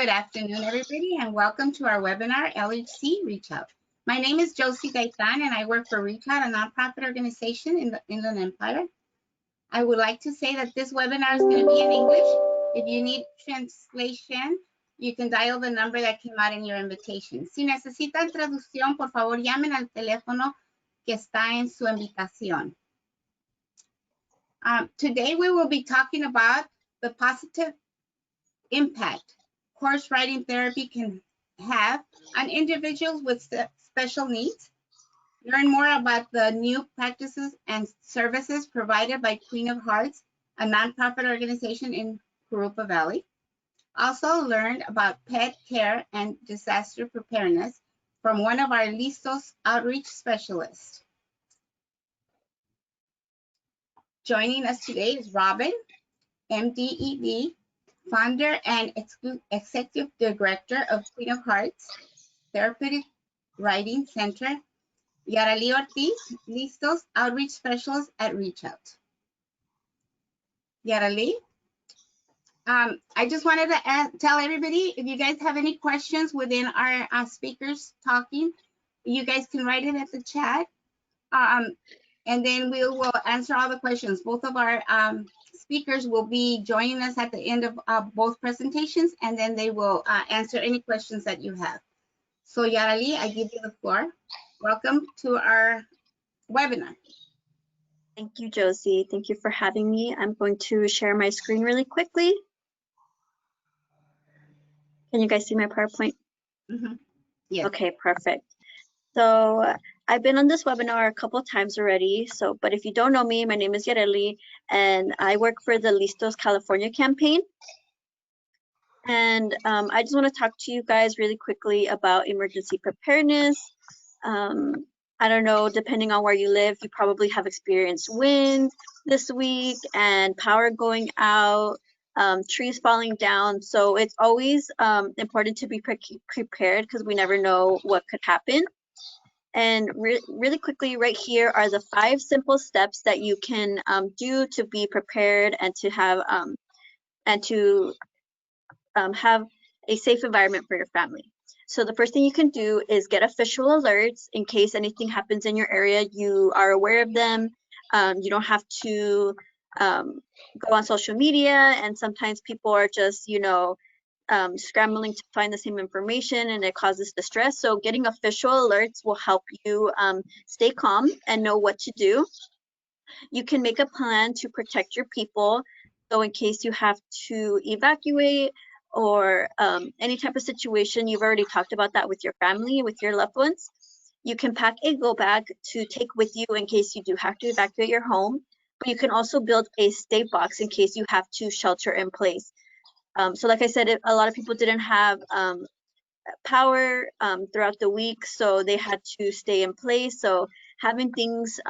Good afternoon, everybody, and welcome to our webinar, LHC Reach Out. My name is Josie Gaitan, and I work for Reach Out, a nonprofit organization in the Inland Empire. I would like to say that this webinar is going to be in English. If you need translation, you can dial the number that came out in your invitation. Si necesitan traducción, por favor, llamen al teléfono que está en su invitación. Today, we will be talking about the positive impact horse riding therapy can have on individuals with special needs. Learn more about the new practices and services provided by Queen of Hearts, a nonprofit organization in Jurupa Valley. Also learn about pet care and disaster preparedness from one of our Listos outreach specialists. Joining us today is Robin, MD-ED, founder and executive director of Queen of Hearts, Therapeutic Riding Center, Yarely Ortiz, Listos outreach specialist at Reach Out. Yarely, I just wanted to tell everybody, if you guys have any questions within our speakers talking, you guys can write it at the chat, and then we will answer all the questions. Both of our speakers will be joining us at the end of both presentations, and then they will answer any questions that you have. So Yarely, I give you the floor. Welcome to our webinar. Thank you, Josie. Thank you for having me. I'm going to share my screen really quickly. Can you guys see my PowerPoint? Mm-hmm. Yes. Okay, perfect. So I've been on this webinar a couple of times already. But if you don't know me, my name is Yarely, and I work for the Listos California campaign. And I just want to talk to you guys really quickly about emergency preparedness. I don't know, depending on where you live, you probably have experienced wind this week and power going out, trees falling down. So it's always important to be prepared because we never know what could happen. And really quickly, right here are the 5 simple steps that you can do to be prepared and to have have a safe environment for your family. So the first thing you can do is get official alerts in case anything happens in your area. You are aware of them. You don't have to go on social media, and sometimes people are just, scrambling to find the same information, and it causes distress. So getting official alerts will help you stay calm and know what to do. You can make a plan to protect your people. So in case you have to evacuate or any type of situation, you've already talked about that with your family, with your loved ones. You can pack a go bag to take with you in case you do have to evacuate your home. But you can also build a stay box in case you have to shelter in place. So like I said, a lot of people didn't have power throughout the week, so they had to stay in place. So having things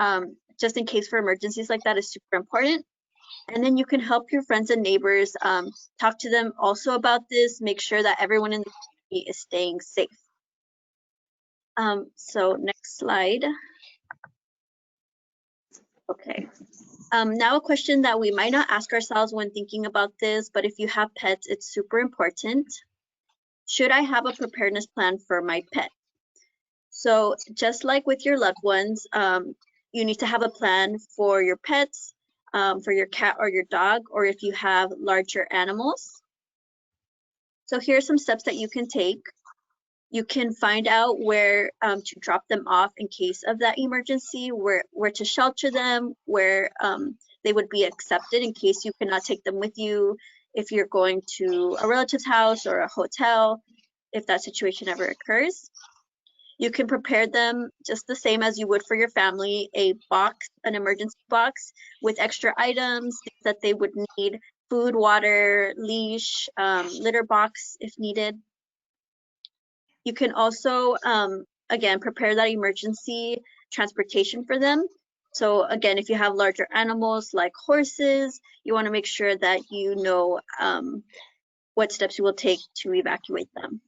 just in case for emergencies like that is super important. And then you can help your friends and neighbors, talk to them also about this, make sure that everyone in the community is staying safe. So next slide. Okay. Now a question that we might not ask ourselves when thinking about this, but if you have pets, it's super important. Should I have a preparedness plan for my pet? So just like with your loved ones, you need to have a plan for your pets, for your cat or your dog, or if you have larger animals. So here are some steps that you can take. You can find out where to drop them off in case of that emergency, where to shelter them, where they would be accepted in case you cannot take them with you if you're going to a relative's house or a hotel, if that situation ever occurs. You can prepare them just the same as you would for your family, a box, an emergency box with extra items that they would need, food, water, leash, litter box if needed. You can also, again, prepare that emergency transportation for them. So again, if you have larger animals like horses, you want to make sure that you know what steps you will take to evacuate them.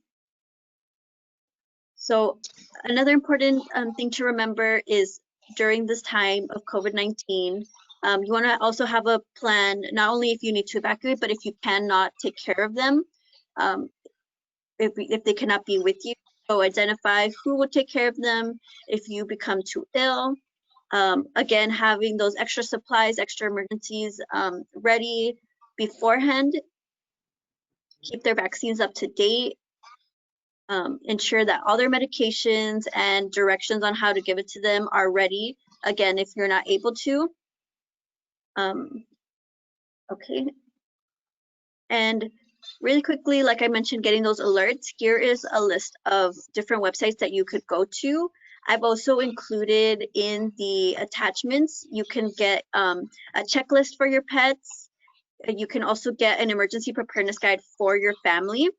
So another important thing to remember is during this time of COVID-19, you want to also have a plan, not only if you need to evacuate, but if you cannot take care of them. if they cannot be with you. So identify who will take care of them if you become too ill. Again, having those extra supplies, extra emergencies ready beforehand. Keep their vaccines up to date. Ensure that all their medications and directions on how to give it to them are ready. Again, if you're not able to. Okay. And really quickly, like I mentioned, getting those alerts, here is a list of different websites that you could go to. I've also included in the attachments, you can get a checklist for your pets. You can also get an emergency preparedness guide for your family.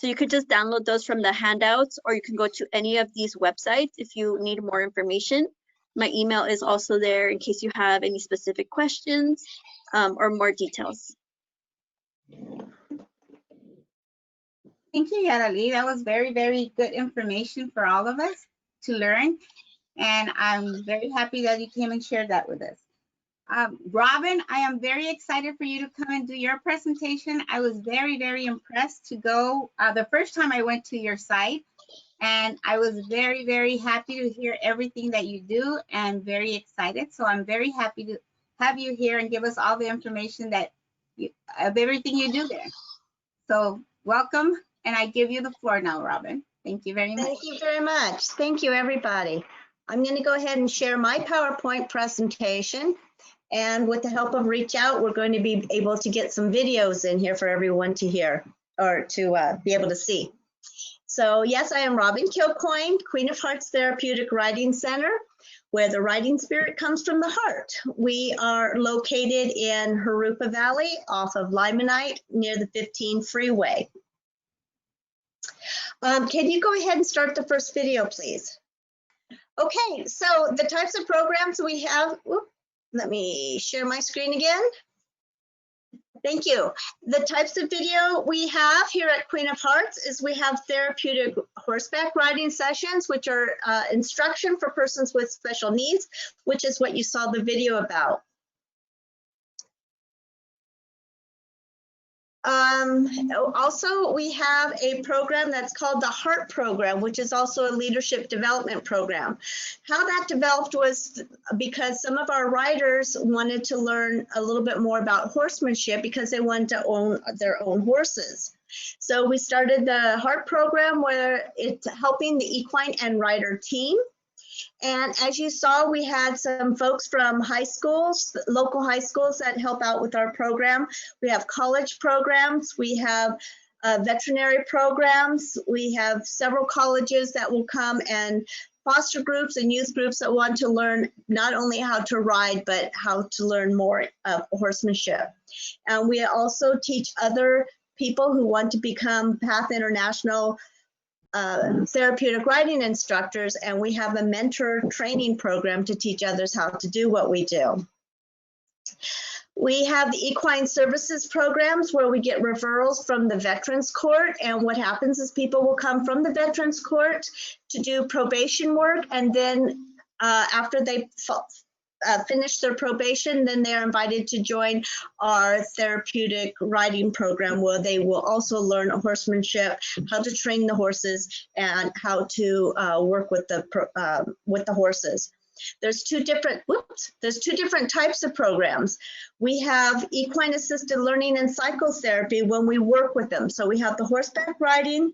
So you could just download those from the handouts, or you can go to any of these websites if you need more information. My email is also there in case you have any specific questions or more details. Thank you, Yarely. That was very, very good information for all of us to learn. And I'm very happy that you came and shared that with us. Robin, I am very excited for you to come and do your presentation. I was very, very impressed to go the first time I went to your site, and I was very, very happy to hear everything that you do and very excited. So I'm very happy to have you here and give us all the information that of everything you do there. So welcome, and I give you the floor now, Robin. Thank you very much. Thank you very much. Thank you, everybody. I'm going to go ahead and share my PowerPoint presentation. And with the help of Reach Out, we're going to be able to get some videos in here for everyone to hear or to be able to see. So yes, I am Robin Kilcoyne, Queen of Hearts Therapeutic Riding Center, where the riding spirit comes from the heart. We are located in Jurupa Valley off of Limonite near the 15 freeway. Can you go ahead and start the first video, please? Okay, so the types of programs we have, let me share my screen again. Thank you. The types of video we have here at Queen of Hearts is we have therapeutic horseback riding sessions, which are instruction for persons with special needs, which is what you saw the video about. Also, we have a program that's called the Heart Program, which is also a leadership development program. How that developed was because some of our riders wanted to learn a little bit more about horsemanship because they wanted to own their own horses. So we started the Heart Program where it's helping the equine and rider team. And as you saw, we had some folks from high schools, local high schools that help out with our program. We have college programs. We have veterinary programs. We have several colleges that will come and foster groups and youth groups that want to learn not only how to ride, but how to learn more of horsemanship. And we also teach other people who want to become PATH International therapeutic riding instructors, and we have a mentor training program to teach others how to do what we do. We have the equine services programs where we get referrals from the Veterans Court, and what happens is people will come from the Veterans Court to do probation work, and then after they finish their probation, then they're invited to join our therapeutic riding program where they will also learn horsemanship, how to train the horses, and how to work with the horses. There's two different types of programs. We have equine assisted learning and psychotherapy when we work with them. So we have the horseback riding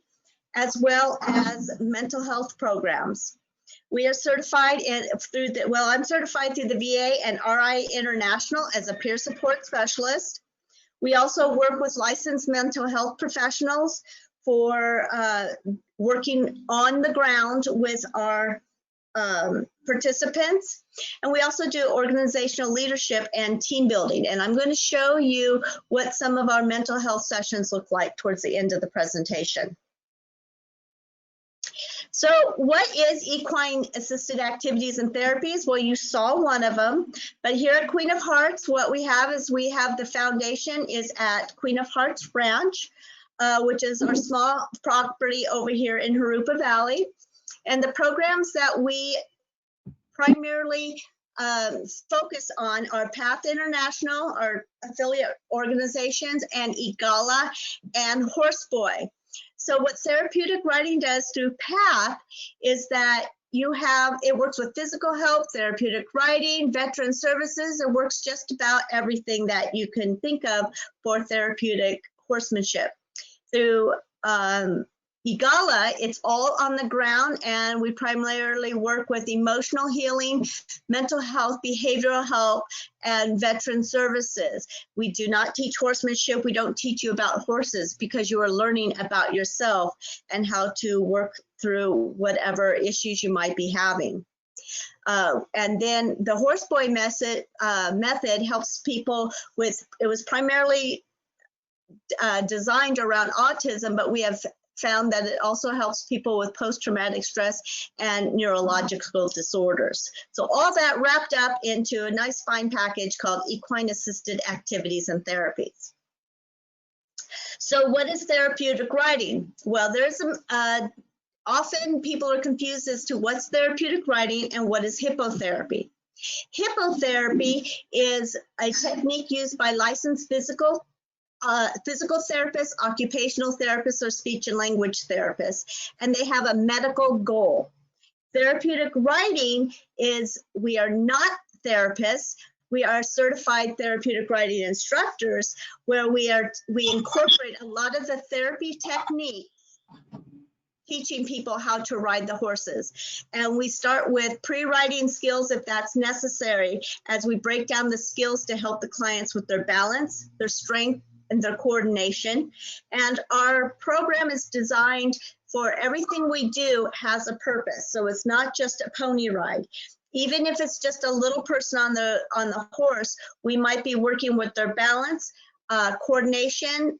as well as mental health programs. We are certified I'm certified through the VA and RI International as a peer support specialist. We also work with licensed mental health professionals for working on the ground with our participants. And we also do organizational leadership and team building. And I'm going to show you what some of our mental health sessions look like towards the end of the presentation. So what is equine assisted activities and therapies? Well, you saw one of them, but here at Queen of Hearts, what we have is we have the foundation is at Queen of Hearts Ranch, which is our small property over here in Jurupa Valley. And the programs that we primarily focus on are PATH International, our affiliate organizations, and EGALA and Horseboy. So what therapeutic riding does through PATH is that it works with physical health, therapeutic riding, veteran services. It works just about everything that you can think of for therapeutic horsemanship. Through EGALA, it's all on the ground, and we primarily work with emotional healing, mental health, behavioral health, and veteran services. We do not teach horsemanship. We don't teach you about horses because you are learning about yourself and how to work through whatever issues you might be having. And then the Horseboy method helps people with, it was primarily designed around autism, but we have found that it also helps people with post-traumatic stress and neurological disorders. So all that wrapped up into a nice fine package called Equine Assisted Activities and Therapies. So what is therapeutic riding? Well, there's often people are confused as to what's therapeutic riding and what is hippotherapy. Hippotherapy is a technique used by licensed physical therapists, occupational therapists, or speech and language therapists, and they have a medical goal. Therapeutic riding is, we are not therapists, we are certified therapeutic riding instructors, where we incorporate a lot of the therapy techniques, teaching people how to ride the horses. And we start with pre-riding skills if that's necessary, as we break down the skills to help the clients with their balance, their strength, and their coordination. And our program is designed for everything we do has a purpose. So it's not just a pony ride. Even if it's just a little person on the horse, we might be working with their balance, coordination,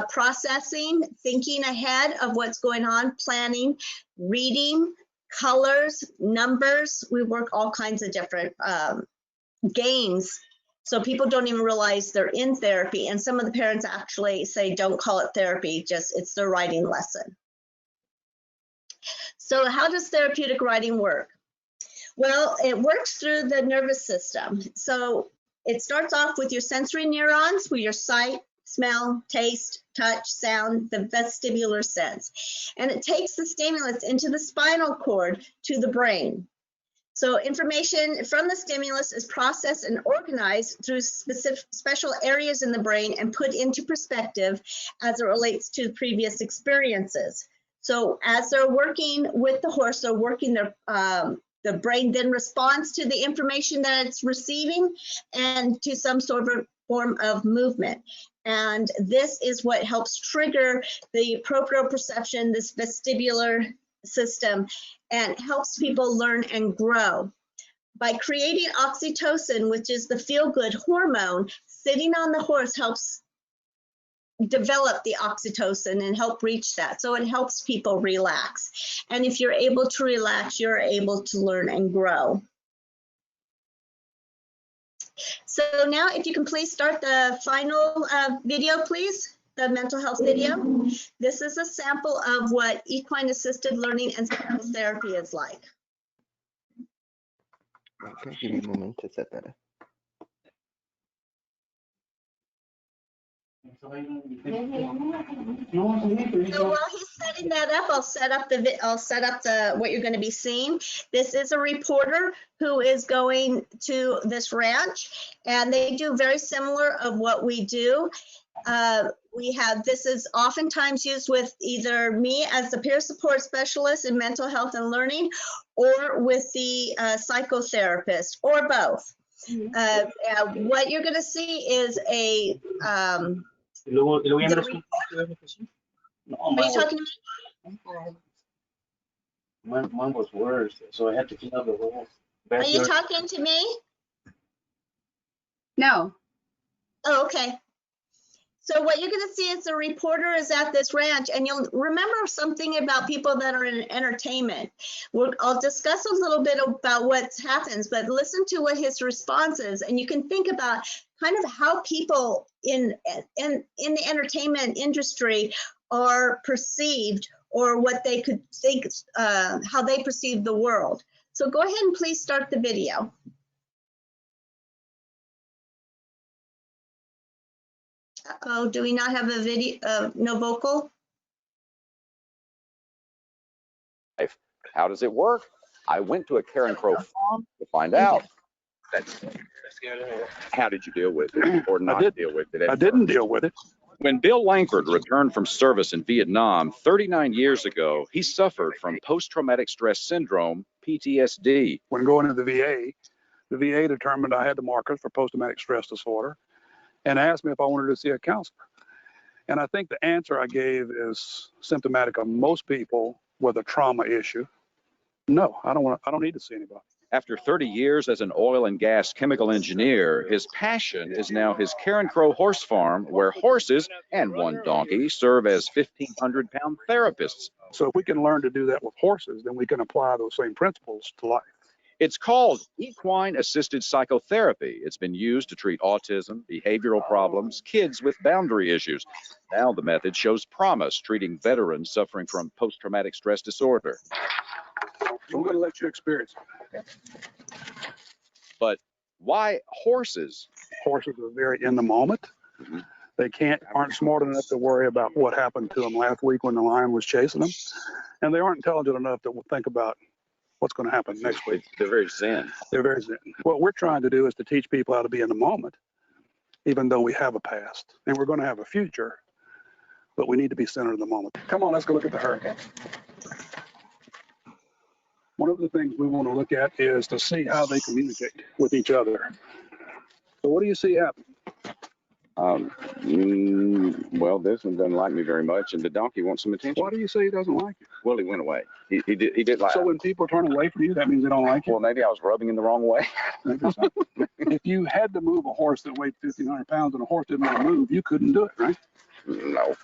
processing, thinking ahead of what's going on, planning, reading, colors, numbers. We work all kinds of different games. So people don't even realize they're in therapy. And some of the parents actually say, don't call it therapy, just it's their riding lesson. So how does therapeutic riding work? Well, it works through the nervous system. So it starts off with your sensory neurons, with your sight, smell, taste, touch, sound, the vestibular sense. And it takes the stimulus into the spinal cord to the brain. So information from the stimulus is processed and organized through special areas in the brain and put into perspective as it relates to previous experiences. So as they're working with the horse, they're working their the brain then responds to the information that it's receiving and to some sort of form of movement. And this is what helps trigger the proprioception, this vestibular system, and helps people learn and grow. By creating oxytocin, which is the feel-good hormone, sitting on the horse helps develop the oxytocin and help reach that. So it helps people relax. And if you're able to relax, you're able to learn and grow. So now if you can please start the final video, please, the mental health video. This is a sample of what equine assisted learning and psychotherapy is like. Okay, give me a moment to set that up. So while he's setting that up, I'll set up the what you're going to be seeing. This is a reporter who is going to this ranch, and they do very similar of what we do. This is oftentimes used with either me as the peer support specialist in mental health and learning, or with the psychotherapist, or both. What you're going to see is a Are you talking to me? Mine was worse, so I had to clean up the whole Are you backyard. talking to me? No. Oh, okay. So what you're going to see is the reporter is at this ranch, and you'll remember something about people that are in entertainment. I'll discuss a little bit about what happens, but listen to what his response is, and you can think about kind of how people in the entertainment industry are perceived, or what they could think, how they perceive the world. So go ahead and please start the video. Oh, do we not have a video, no vocal? How does it work? I went to a Karen Crow farm to find out. How did you deal with it or not deal with it? I didn't deal with it. When Bill Langford returned from service in Vietnam 39 years ago, he suffered from post-traumatic stress syndrome, PTSD. When going to the VA determined I had the markers for post-traumatic stress disorder and asked me if I wanted to see a counselor. And I think the answer I gave is symptomatic of most people with a trauma issue. No, I don't need to see anybody. After 30 years as an oil and gas chemical engineer, his passion is now his Karen Crow horse farm, where horses and one donkey serve as 1,500-pound therapists. So if we can learn to do that with horses, then we can apply those same principles to life. It's called equine-assisted psychotherapy. It's been used to treat autism, behavioral problems, kids with boundary issues. Now the method shows promise, treating veterans suffering from post-traumatic stress disorder. I'm going to let you experience it. But why horses? Horses are very in the moment. Mm-hmm. They aren't smart enough to worry about what happened to them last week when the lion was chasing them. And they aren't intelligent enough to think about what's going to happen next week. They're very zen. They're very zen. What we're trying to do is to teach people how to be in the moment, even though we have a past. And we're going to have a future, but we need to be centered in the moment. Come on, let's go look at the herd. One of the things we want to look at is to see how they communicate with each other. So what do you see happen? Well, this one doesn't like me very much, and the donkey wants some attention. Why do you say he doesn't like you? Well, he went away. He did like. So when people turn away from you, that means they don't like you? Well, maybe I was rubbing in the wrong way. If you had to move a horse that weighed 1,500 pounds and a horse didn't want to move, you couldn't do it, right? No.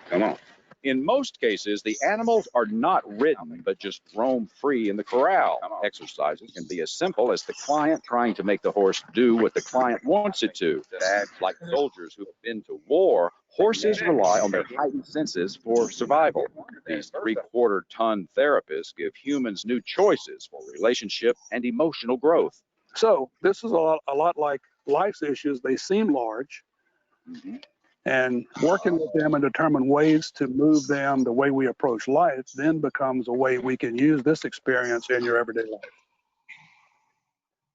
Come on. In most cases, the animals are not ridden, but just roam free in the corral. Exercises can be as simple as the client trying to make the horse do what the client wants it to. Like soldiers who have been to war, horses rely on their heightened senses for survival. These 3/4-ton therapists give humans new choices for relationship and emotional growth. So this is a lot like life's issues. They seem large. Mm-hmm. And working with them and determine ways to move them the way we approach life then becomes a way we can use this experience in your everyday life.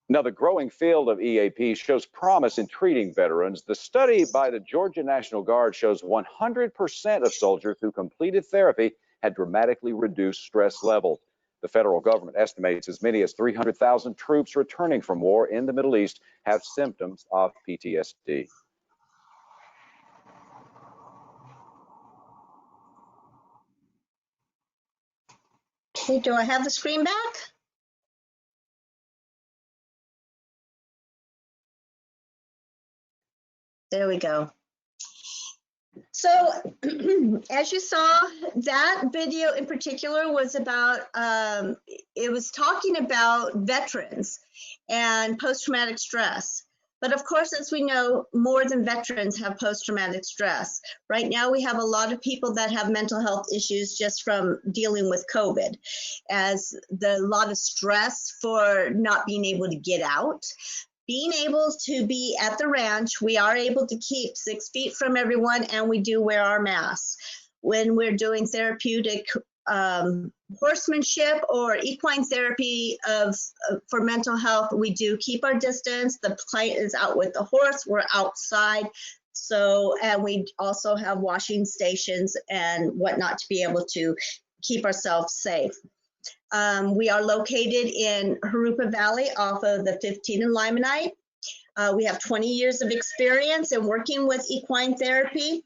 Now, the growing field of EAP shows promise in treating veterans. The study by the Georgia National Guard shows 100% of soldiers who completed therapy had dramatically reduced stress levels. The federal government estimates as many as 300,000 troops returning from war in the Middle East have symptoms of PTSD. Okay, do I have the screen back? There we go. So as you saw, that video in particular was about, it was talking about veterans and post-traumatic stress. But of course, as we know, more than veterans have post-traumatic stress. Right now, we have a lot of people that have mental health issues just from dealing with COVID, as a lot of stress for not being able to get out. Being able to be at the ranch, we are able to keep 6 feet from everyone, and we do wear our masks. When we're doing therapeutic horsemanship or equine therapy for mental health, we do keep our distance. The client is out with the horse, we're outside. So, and we also have washing stations and whatnot to be able to keep ourselves safe. We are located in Jurupa Valley off of the 15 and Limonite. We have 20 years of experience in working with equine therapy.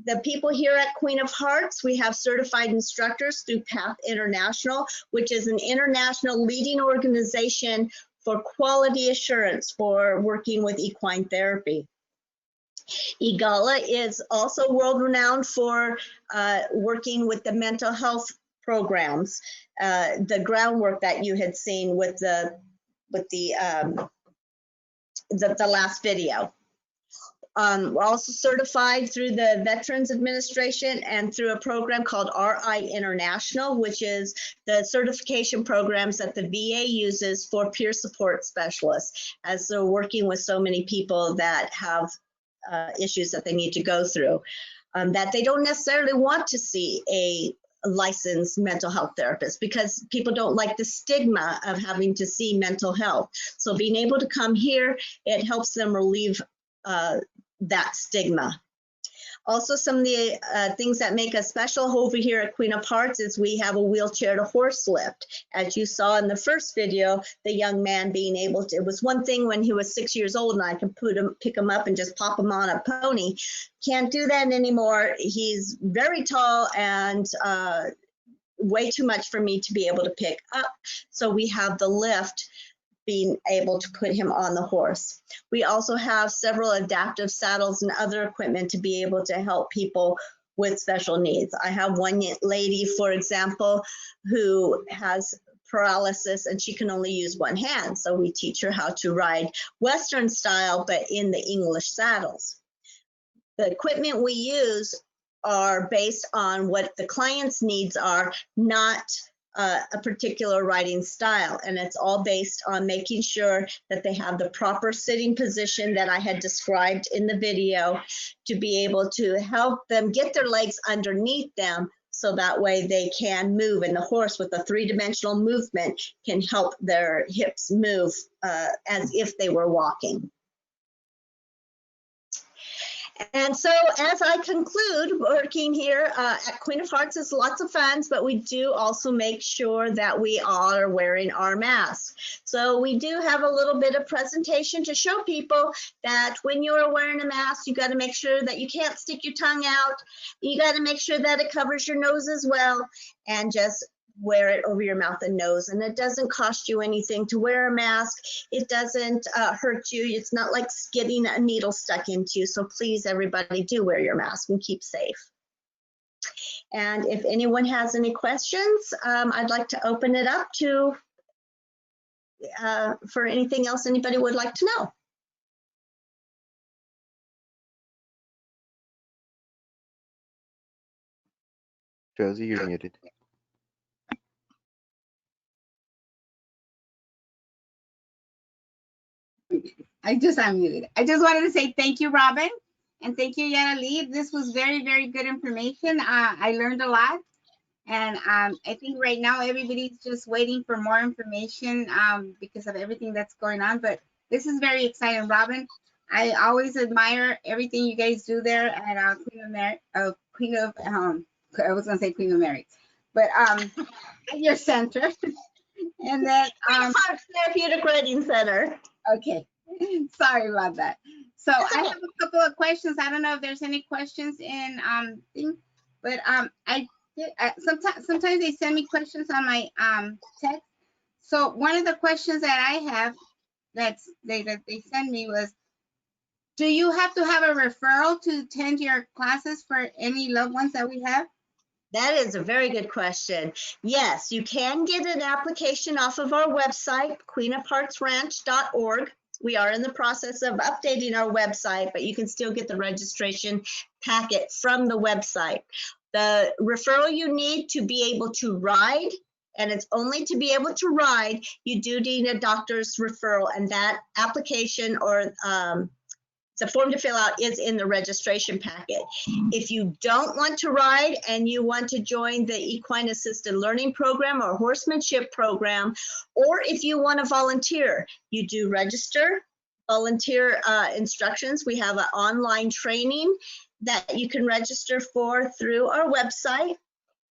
The people here at Queen of Hearts, we have certified instructors through PATH International, which is an international leading organization for quality assurance for working with equine therapy. EGALA is also world-renowned for working with the mental health programs, the groundwork that you had seen with the last video. We're also certified through the Veterans Administration and through a program called RI International, which is the certification programs that the VA uses for peer support specialists, as they're working with so many people that have issues that they need to go through, that they don't necessarily want to see a licensed mental health therapists because people don't like the stigma of having to see mental health. So being able to come here, it helps them relieve that stigma. Also, some of the things that make us special over here at Queen of Hearts is we have a wheelchair to horse lift. As you saw in the first video, the young man being able to, it was one thing when he was 6 years old and I could pick him up and just pop him on a pony. Can't do that anymore. He's very tall and way too much for me to be able to pick up. So we have the lift being able to put him on the horse. We also have several adaptive saddles and other equipment to be able to help people with special needs. I have one lady, for example, who has paralysis and she can only use one hand. So we teach her how to ride Western style, but in the English saddles. The equipment we use are based on what the client's needs are, not a particular riding style. And it's all based on making sure that they have the proper sitting position that I had described in the video to be able to help them get their legs underneath them so that way they can move. And the horse with a three-dimensional movement can help their hips move as if they were walking. And so as I conclude, working here at Queen of Hearts is lots of fun, but we do also make sure that we all are wearing our masks. So we do have a little bit of presentation to show people that when you're wearing a mask, you got to make sure that you can't stick your tongue out. You got to make sure that it covers your nose as well, and just wear it over your mouth and nose. And it doesn't cost you anything to wear a mask. It doesn't hurt you. It's not like getting a needle stuck into you. So please, everybody, do wear your mask and keep safe. And if anyone has any questions, I'd like to open it up to for anything else anybody would like to know. Josie, you're muted. I just unmuted. I just wanted to say thank you, Robin, and thank you, Yarely. This was very, very good information. I learned a lot, and I think right now everybody's just waiting for more information because of everything that's going on. But this is very exciting, Robin. I always admire everything you guys do there at Queen of Mary. I was gonna say Queen of Mary, but at your center. And then Therapeutic Riding Center. Okay, sorry about that. So I have a couple of questions. I don't know if there's any questions in thing, but sometimes they send me questions on my text. So one of the questions that I have that they send me was, do you have to have a referral to attend your classes for any loved ones that we have? That is a very good question. Yes, you can get an application off of our website, queenofheartsranch.org. We are in the process of updating our website, but you can still get the registration packet from the website. The referral you need to be able to ride, and it's only to be able to ride, you do need a doctor's referral, and that application or the form to fill out is in the registration packet. If you don't want to ride and you want to join the equine assisted learning program or horsemanship program, or if you want to volunteer, you do register, volunteer instructions. We have an online training that you can register for through our website.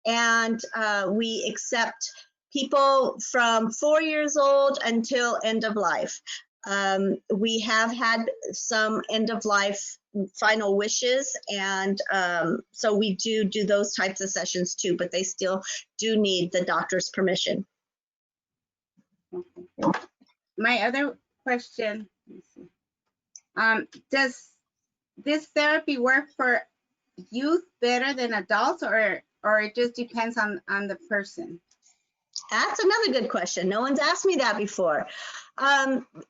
And we accept people from 4 years old until end of life. We have had some end of life final wishes, and so we do those types of sessions too, but they still do need the doctor's permission. Okay. My other question, does this therapy work for youth better than adults, or it just depends on the person? That's another good question. No one's asked me that before.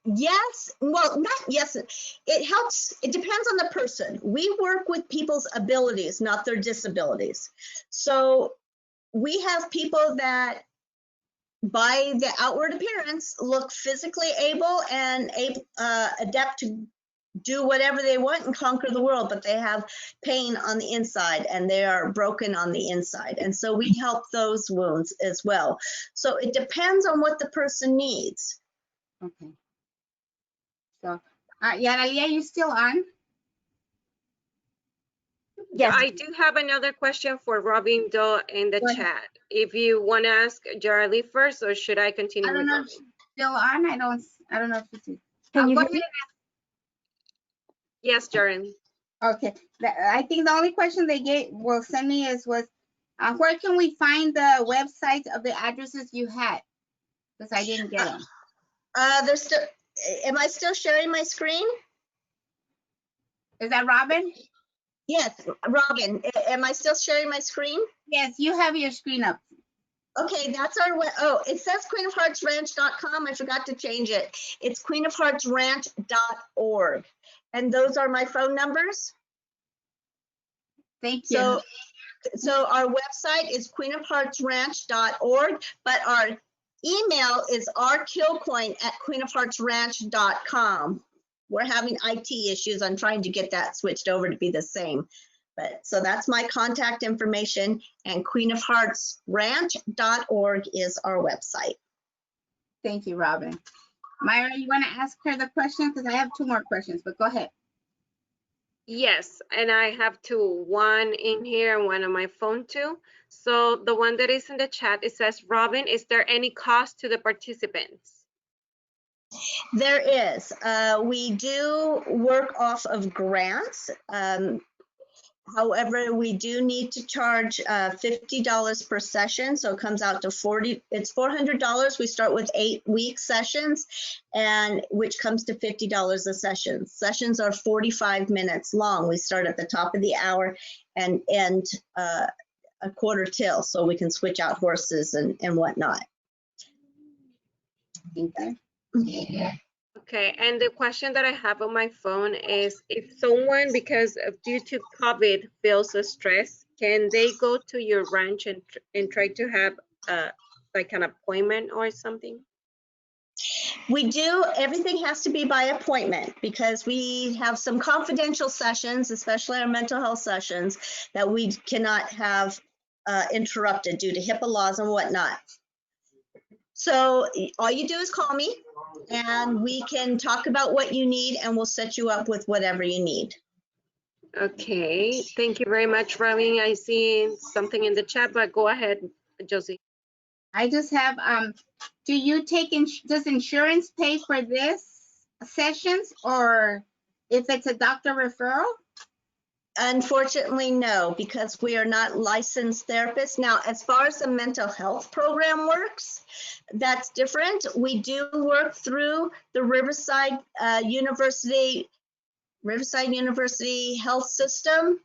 Yes, well, not yes. It helps. It depends on the person. We work with people's abilities, not their disabilities. So we have people that, by the outward appearance, look physically able and adept to do whatever they want and conquer the world, but they have pain on the inside and they are broken on the inside. And so we help those wounds as well. So it depends on what the person needs. Okay. So, Yarely, are you still on? Yes. I do have another question for Robin Doe in the Go ahead. chat. If you want to ask Yarely first, or should I continue I don't with know if Robin? she's still on. I don't know if it's. Can you go hear me? ahead. Yes, Yarely. Okay. I think the only question they will send me was where can we find the websites of the addresses you had? Because I didn't get them. There's still, am I still sharing my screen? Is that Robin? Yes, Robin, am I still sharing my screen? Yes, you have your screen up. Okay, that's our, oh, it says queenofheartsranch.com. I forgot to change it. It's queenofheartsranch.org. And those are my phone numbers. Thank you. So our website is queenofheartsranch.org, but our email is rkilcoyne@queenofheartsranch.com. We're having IT issues. I'm trying to get that switched over to be the same. But so that's my contact information, and queenofheartsranch.org is our website. Thank you, Robin. Myra, you want to ask her the question? Because I have two more questions, but go ahead. Yes, and I have two, one in here and one on my phone too. So the one that is in the chat, it says, Robin, is there any cost to the participants? There is. We do work off of grants. However, we do need to charge $50 per session, so it comes out to it's $400. We start with 8-week sessions, and which comes to $50 a session. Sessions are 45 minutes long. We start at the top of the hour and end a quarter till, so we can switch out horses and whatnot. Thank you. Okay, and the question that I have on my phone is, if someone, because of due to COVID, feels stress, can they go to your ranch and try to have like an appointment or something? We do, everything has to be by appointment because we have some confidential sessions, especially our mental health sessions, that we cannot have interrupted due to HIPAA laws and whatnot. So all you do is call me and we can talk about what you need and we'll set you up with whatever you need. Okay, thank you very much, Robin. I see something in the chat, but go ahead, Josie. I just have, do you take, does insurance pay for this sessions, or if it's a doctor referral? Unfortunately, no, because we are not licensed therapists. Now, as far as the mental health program works, that's different. We do work through the Riverside University Health System.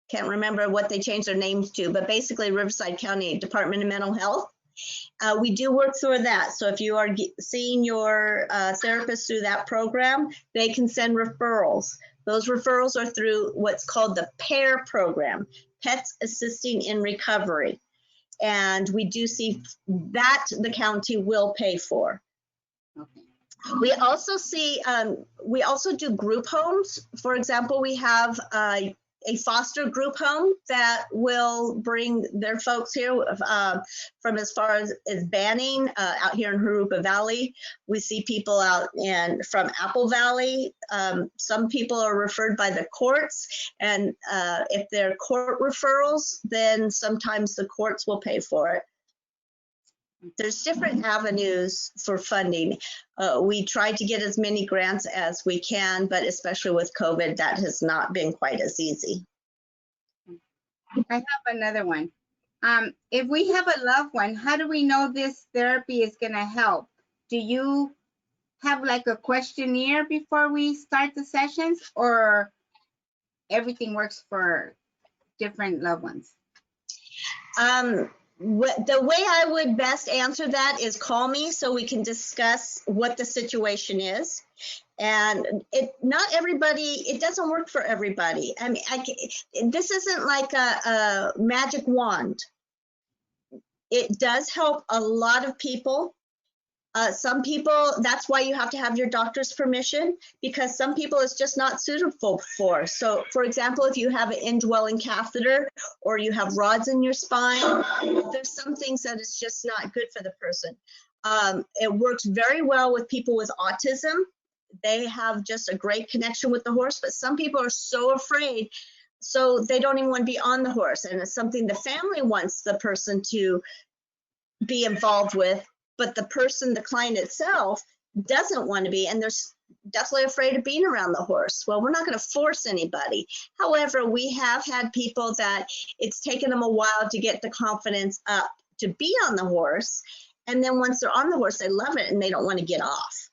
Can't remember what they changed their names to, but basically Riverside County Department of Mental Health. We do work through that. So if you are seeing your therapist through that program, they can send referrals. Those referrals are through what's called the PAIR program, Pets Assisting in Recovery. And we do see that the county will pay for. Okay. We also see, we also do group homes. For example, we have a foster group home that will bring their folks here from as far as Banning, out here in Jurupa Valley. We see people out from Apple Valley. Some people are referred by the courts, and if they're court referrals, then sometimes the courts will pay for it. There's different avenues for funding. We try to get as many grants as we can, but especially with COVID, that has not been quite as easy. I have another one. If we have a loved one, how do we know this therapy is going to help? Do you have like a questionnaire before we start the sessions, or everything works for different loved ones? The way I would best answer that is call me so we can discuss what the situation is. And not everybody, it doesn't work for everybody. I mean, this isn't like a magic wand. It does help a lot of people. Some people, that's why you have to have your doctor's permission, because some people it's just not suitable for. So for example, if you have an indwelling catheter or you have rods in your spine, there's some things that it's just not good for the person. It works very well with people with autism. They have just a great connection with the horse, but some people are so afraid, so they don't even want to be on the horse. And it's something the family wants the person to be involved with, but the person, the client itself, doesn't want to be, and they're definitely afraid of being around the horse. Well, we're not going to force anybody. However, we have had people that it's taken them a while to get the confidence up to be on the horse. And then once they're on the horse, they love it and they don't want to get off.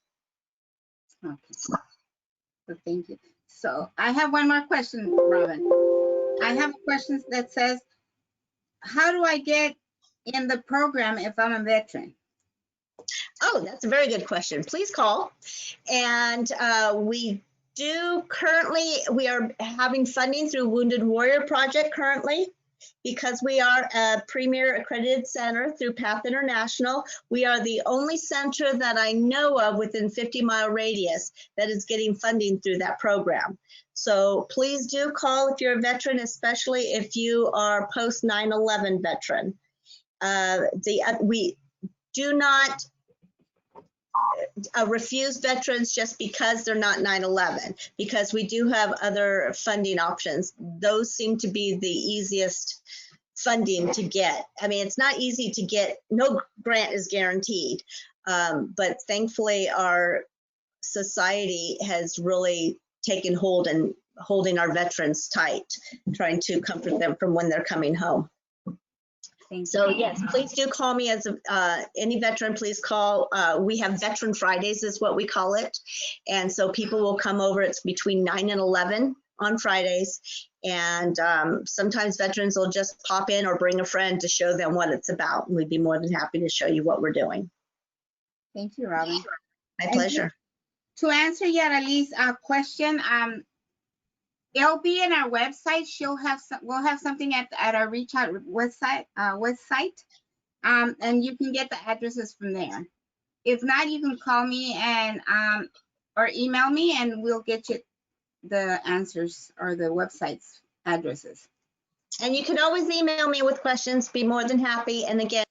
Okay. So thank you. So I have one more question, Robin. I have a question that says, how do I get in the program if I'm a veteran? Oh, that's a very good question. Please call. And we are having funding through Wounded Warrior Project currently, because we are a premier accredited center through PATH International. We are the only center that I know of within 50-mile radius that is getting funding through that program. So please do call if you're a veteran, especially if you are post 9/11 veteran. We do not refuse veterans just because they're not 9/11, because we do have other funding options. Those seem to be the easiest funding to get. I mean, it's not easy to get, no grant is guaranteed, but thankfully our society has really taken hold and holding our veterans tight, trying to comfort them from when they're coming home. So yes, please do call me as any veteran, please call. We have Veteran Fridays is what we call it. And so people will come over, it's between 9 and 11 on Fridays. And sometimes veterans will just pop in or bring a friend to show them what it's about. And we'd be more than happy to show you what we're doing. Thank you, Robin. My pleasure. To answer Yarely's question, it'll be in our website. We'll have something at our reach out website, and you can get the addresses from there. If not, you can call me and or email me, and we'll get you the answers or the website's addresses. And you can always email me with questions, be more than happy. And again,